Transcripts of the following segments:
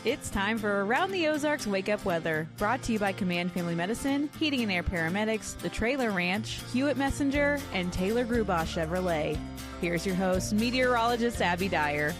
It's time for Around the Ozarks Wake Up Weather, brought to you by Command Family Medicine, Heating and Air Paramedics, The Trailer Ranch, Hewitt Messenger, and Taylor Grubaugh Chevrolet. Here's your host, meteorologist Abby Dyer.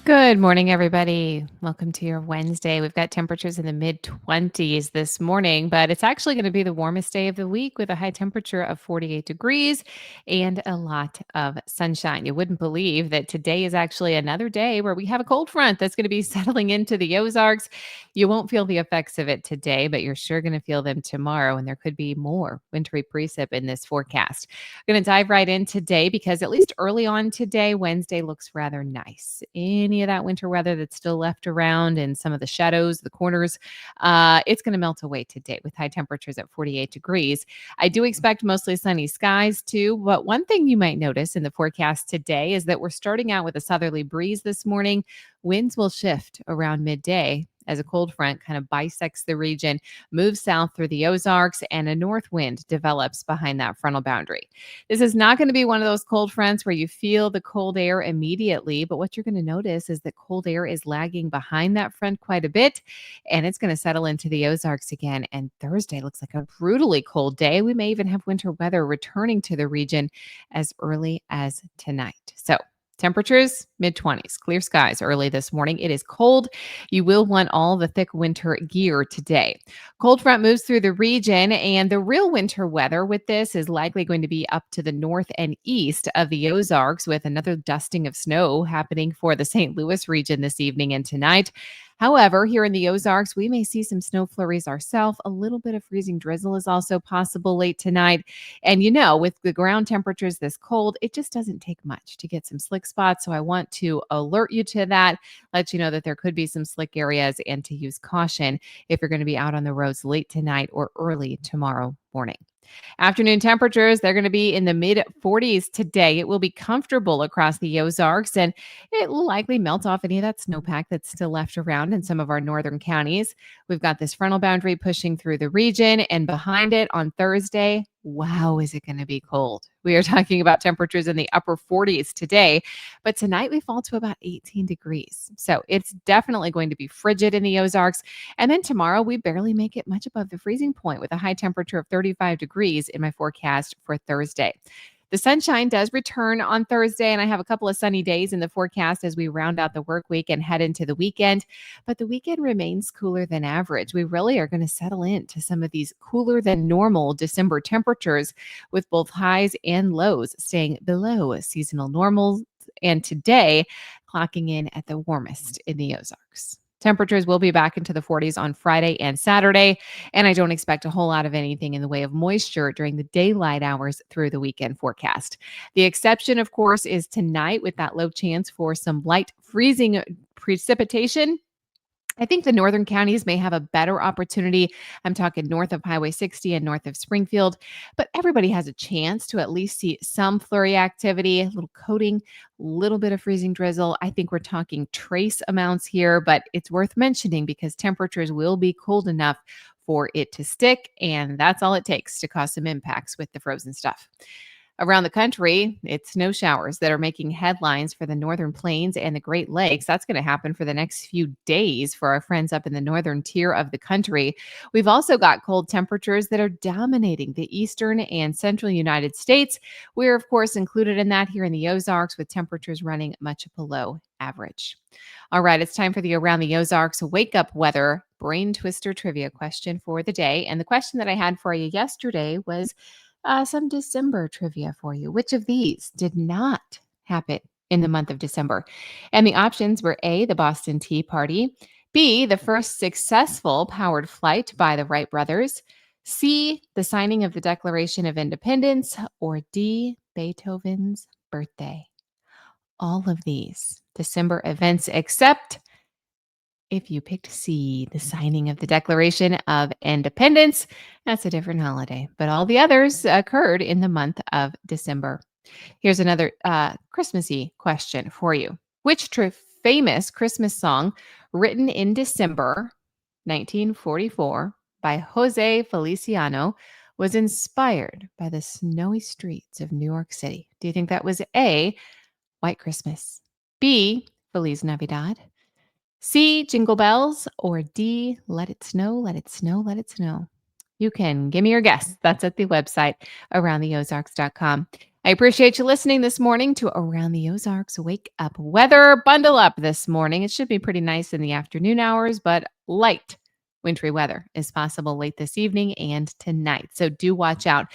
Good morning, everybody. Welcome to your Wednesday. We've got temperatures in the mid-20s this morning, but it's actually going to be the warmest day of the week with a high temperature of 48 degrees and a lot of sunshine. You wouldn't believe that today is actually another day where we have a cold front that's going to be settling into the Ozarks. You won't feel the effects of it today, but you're sure going to feel them tomorrow, and there could be more wintry precip in this forecast. I'm going to dive right in today because at least early on today, Wednesday looks rather nice. Any of that winter weather that's still left around and some of the shadows, the corners, it's going to melt away today with high temperatures at 48 degrees. I do expect mostly sunny skies too, but one thing you might notice in the forecast today is that we're starting out with a southerly breeze this morning. Winds will shift around midday as a cold front kind of bisects the region, moves south through the Ozarks, and a north wind develops behind that frontal boundary. This is not going to be one of those cold fronts where you feel the cold air immediately, but what you're going to notice is that cold air is lagging behind that front quite a bit, and it's going to settle into the Ozarks again. And Thursday looks like a brutally cold day. We may even have winter weather returning to the region as early as tonight. So, temperatures mid-20s, clear skies early this morning. It is cold. You will want all the thick winter gear today. Cold front moves through the region, and the real winter weather with this is likely going to be up to the north and east of the Ozarks, with another dusting of snow happening for the St. Louis region this evening and tonight. However, here in the Ozarks, we may see some snow flurries ourselves. A little bit of freezing drizzle is also possible late tonight. And with the ground temperatures this cold, it just doesn't take much to get some slick spots. So I want to alert you to that, let you know that there could be some slick areas, and to use caution if you're going to be out on the roads late tonight or early tomorrow morning. Afternoon temperatures, they're going to be in the mid 40s today. It will be comfortable across the Ozarks, and it will likely melt off any of that snowpack that's still left around in some of our northern counties. We've got this frontal boundary pushing through the region, and behind it on Thursday, wow, is it going to be cold? We are talking about temperatures in the upper 40s today, but tonight we fall to about 18 degrees. So it's definitely going to be frigid in the Ozarks. And then tomorrow we barely make it much above the freezing point with a high temperature of 35 degrees in my forecast for Thursday. The sunshine does return on Thursday, and I have a couple of sunny days in the forecast as we round out the work week and head into the weekend. But the weekend remains cooler than average. We really are going to settle into some of these cooler than normal December temperatures, with both highs and lows staying below seasonal normals. And today, clocking in at the warmest in the Ozarks. Temperatures will be back into the 40s on Friday and Saturday, and I don't expect a whole lot of anything in the way of moisture during the daylight hours through the weekend forecast. The exception, of course, is tonight with that low chance for some light freezing precipitation. I think the northern counties may have a better opportunity. I'm talking north of Highway 60 and north of Springfield, but everybody has a chance to at least see some flurry activity, a little coating, a little bit of freezing drizzle. I think we're talking trace amounts here, but it's worth mentioning because temperatures will be cold enough for it to stick, and that's all it takes to cause some impacts with the frozen stuff. Around the country, it's snow showers that are making headlines for the northern plains and the Great Lakes. That's going to happen for the next few days for our friends up in the northern tier of the country. We've also got cold temperatures that are dominating the eastern and central United States. We're, of course, included in that here in the Ozarks, with temperatures running much below average. All right, it's time for the Around the Ozarks Wake Up Weather Brain Twister Trivia question for the day. And the question that I had for you yesterday was some December trivia for you. Which of these did not happen in the month of December? And the options were A, the Boston Tea Party; B, the first successful powered flight by the Wright brothers; C, the signing of the Declaration of Independence; or D, Beethoven's birthday. All of these December events, except if you picked C, the signing of the Declaration of Independence. That's a different holiday, but all the others occurred in the month of December. Here's another Christmassy question for you. Which famous Christmas song written in December 1944 by Jose Feliciano was inspired by the snowy streets of New York City? Do you think that was A, White Christmas; B, Feliz Navidad; C, jingle bells, or D, let it snow, let it snow, let it snow? You can give me your guess. That's at the website, aroundtheozarks.com. I appreciate you listening this morning to Around the Ozarks Wake Up Weather. Bundle up this morning. It should be pretty nice in the afternoon hours, but light wintry weather is possible late this evening and tonight. So do watch out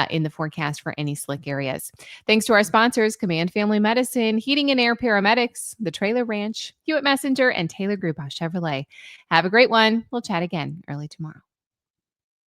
in the forecast for any slick areas. Thanks to our sponsors, Command Family Medicine, Heating and Air Paramedics, the Trailer Ranch, Hewitt Messenger, and Taylor Group Chevrolet. Have a great one. We'll chat again early tomorrow.